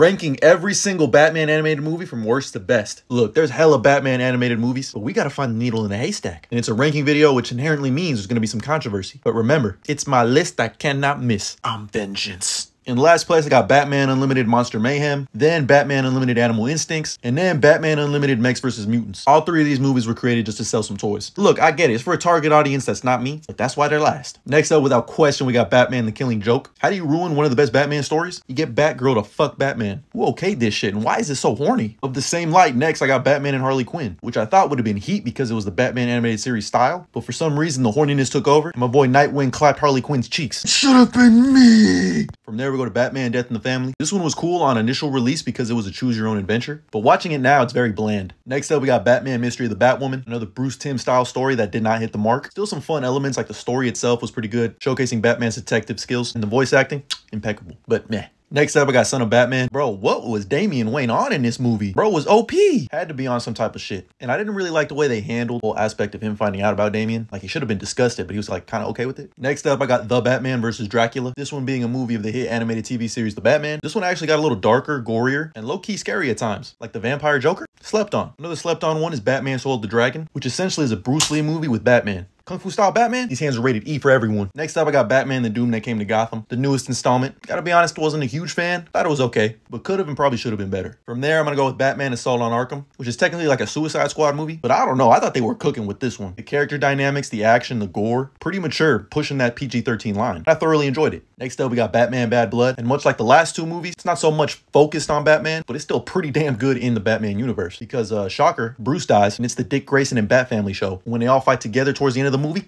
ranking every single Batman animated movie from worst to best. Look, there's hella Batman animated movies, but we gotta find the needle in the haystack. And it's a ranking video, which inherently means there's gonna be some controversy. But remember, it's my list I cannot miss. I'm vengeance. In last place, I got Batman Unlimited Monster Mayhem, then Batman Unlimited Animal Instincts, and then Batman Unlimited Mechs vs. Mutants. All three of these movies were created just to sell some toys. Look, I get it. It's for a target audience that's not me, but that's why they're last. Next up, without question, we got Batman the Killing Joke. How do you ruin one of the best Batman stories? You get Batgirl to fuck Batman. Who okayed this shit, and why is it so horny? Of the same light, next, I got Batman and Harley Quinn, which I thought would have been heat because it was the Batman animated series style, but for some reason, the horniness took over, and my boy Nightwing clapped Harley Quinn's cheeks. Should have been me! From there, we go to Batman Death in the Family. This one was cool on initial release because it was a choose your own adventure, but watching it now, it's very bland. Next up, we got Batman Mystery of the Batwoman, another Bruce Timm style story that did not hit the mark. Still some fun elements, like the story itself was pretty good, showcasing Batman's detective skills, and the voice acting, impeccable, but meh. Next up, I got Son of Batman. Bro, what was Damian Wayne on in this movie? Bro was OP. Had to be on some type of shit. And I didn't really like the way they handled the whole aspect of him finding out about Damian. Like, he should have been disgusted, but he was like kind of okay with it. Next up, I got The Batman vs. Dracula. This one being a movie of the hit animated TV series The Batman. This one actually got a little darker, gorier, and low-key scary at times. Like the Vampire Joker. Slept on. Another slept on one is Batman Soul of the Dragon, which essentially is a Bruce Lee movie with Batman. Kung Fu style Batman? These hands are rated E for everyone. Next up, I got Batman the Doom That Came to Gotham, the newest installment. Gotta be honest, wasn't a huge fan. Thought it was okay, but could have and probably should have been better. From there, I'm gonna go with Batman Assault on Arkham, which is technically like a Suicide Squad movie, but I don't know. I thought they were cooking with this one. The character dynamics, the action, the gore, pretty mature, pushing that PG-13 line. I thoroughly enjoyed it. Next up, we got Batman Bad Blood, and much like the last two movies, it's not so much focused on Batman, but it's still pretty damn good in the Batman universe because, shocker, Bruce dies, and it's the Dick Grayson and Bat Family show. When they all fight together towards the end of the movie,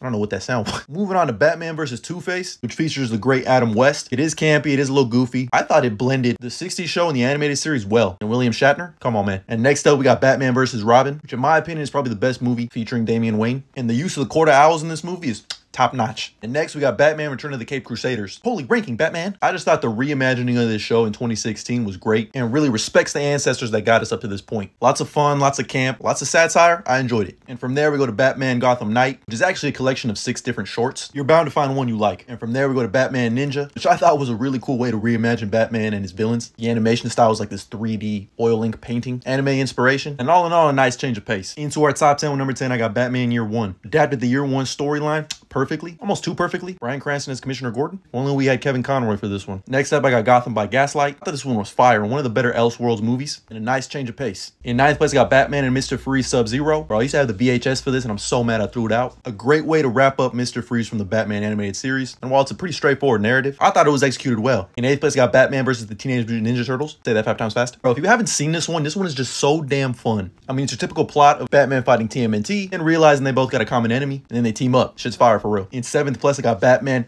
I don't know what that sound was. Moving on to Batman vs. Two-Face, which features the great Adam West. It is campy, it is a little goofy. I thought it blended the 60s show and the animated series well. And William Shatner? Come on, man. And next up, we got Batman vs. Robin, which in my opinion is probably the best movie featuring Damian Wayne. And the use of the quarter owls in this movie is top notch. And next, we got Batman Return of the Cape Crusaders. Holy ranking, Batman. I just thought the reimagining of this show in 2016 was great and really respects the ancestors that got us up to this point. Lots of fun, lots of camp, lots of satire. I enjoyed it. And from there, we go to Batman Gotham Knight, which is actually a collection of 6 different shorts. You're bound to find one you like. And from there, we go to Batman Ninja, which I thought was a really cool way to reimagine Batman and his villains. The animation style was like this 3D oil ink painting, anime inspiration, and all in all, a nice change of pace. Into our top 10 with number 10, I got Batman Year One. Adapted the Year One storyline perfectly, almost too perfectly. Bryan Cranston as Commissioner Gordon. Only we had Kevin Conroy for this one. Next up, I got Gotham by Gaslight. I thought this one was fire, one of the better Elseworlds movies, and a nice change of pace. In 9th place, I got Batman and Mr. Freeze Sub-Zero. Bro, I used to have the VHS for this, and I'm so mad I threw it out. A great way to wrap up Mr. Freeze from the Batman animated series, and while it's a pretty straightforward narrative, I thought it was executed well. In 8th place, I got Batman versus the Teenage Mutant Ninja Turtles. Say that 5 times fast. Bro, if you haven't seen this one is just so damn fun. I mean, it's your typical plot of Batman fighting TMNT and realizing they both got a common enemy, and then they team up. Shit's fire for real. In 7th place, I got Batman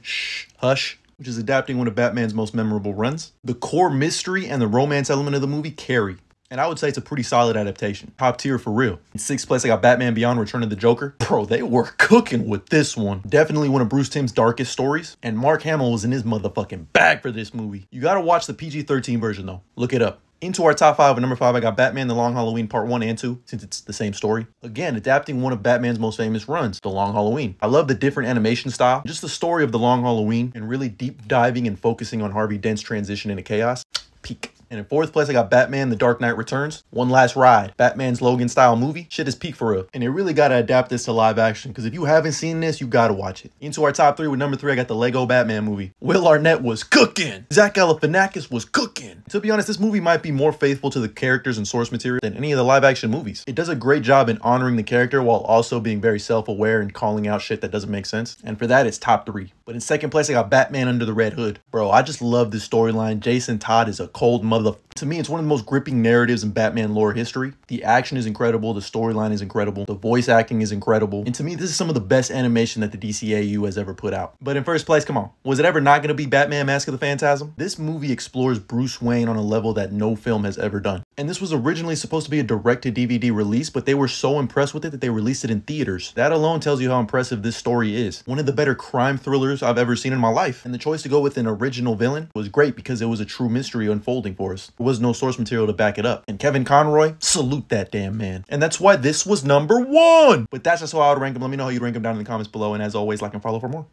Hush, which is adapting one of Batman's most memorable runs. The core mystery and the romance element of the movie carry, and I would say it's a pretty solid adaptation. Top tier for real. In 6th place, I got Batman Beyond Return of the Joker. Bro, they were cooking with this one. Definitely one of Bruce Timm's darkest stories, and Mark Hamill was in his motherfucking bag for this movie. You gotta watch the PG-13 version though. Look it up. Into our top 5, at number 5, I got Batman The Long Halloween Part 1 and 2, since it's the same story. Again, adapting one of Batman's most famous runs, The Long Halloween. I love the different animation style, just the story of The Long Halloween, and really deep diving and focusing on Harvey Dent's transition into chaos. Peak. And in 4th place, I got Batman The Dark Knight Returns. One Last Ride. Batman's Logan style movie. Shit is peak for real. And they really gotta adapt this to live action, because if you haven't seen this, you gotta watch it. Into our top 3, with number 3, I got the Lego Batman movie. Will Arnett was cooking. Zach Galifianakis was cooking. To be honest, this movie might be more faithful to the characters and source material than any of the live action movies. It does a great job in honoring the character while also being very self-aware and calling out shit that doesn't make sense. And for that, it's top 3. But in 2nd place, I got Batman Under the Red Hood. Bro, I just love this storyline. Jason Todd is a cold mother. To me, it's one of the most gripping narratives in Batman lore history. The action is incredible. The storyline is incredible. The voice acting is incredible. And to me, this is some of the best animation that the DCAU has ever put out. But in 1st place, come on. Was it ever not going to be Batman Mask of the Phantasm? This movie explores Bruce Wayne on a level that no film has ever done. And this was originally supposed to be a direct-to-DVD release, but they were so impressed with it that they released it in theaters. That alone tells you how impressive this story is. One of the better crime thrillers I've ever seen in my life. And the choice to go with an original villain was great because it was a true mystery unfolding for us. There was no source material to back it up. And Kevin Conroy, salute that damn man. And that's why this was number 1. But that's just how I would rank him. Let me know how you rank him down in the comments below. And as always, like and follow for more.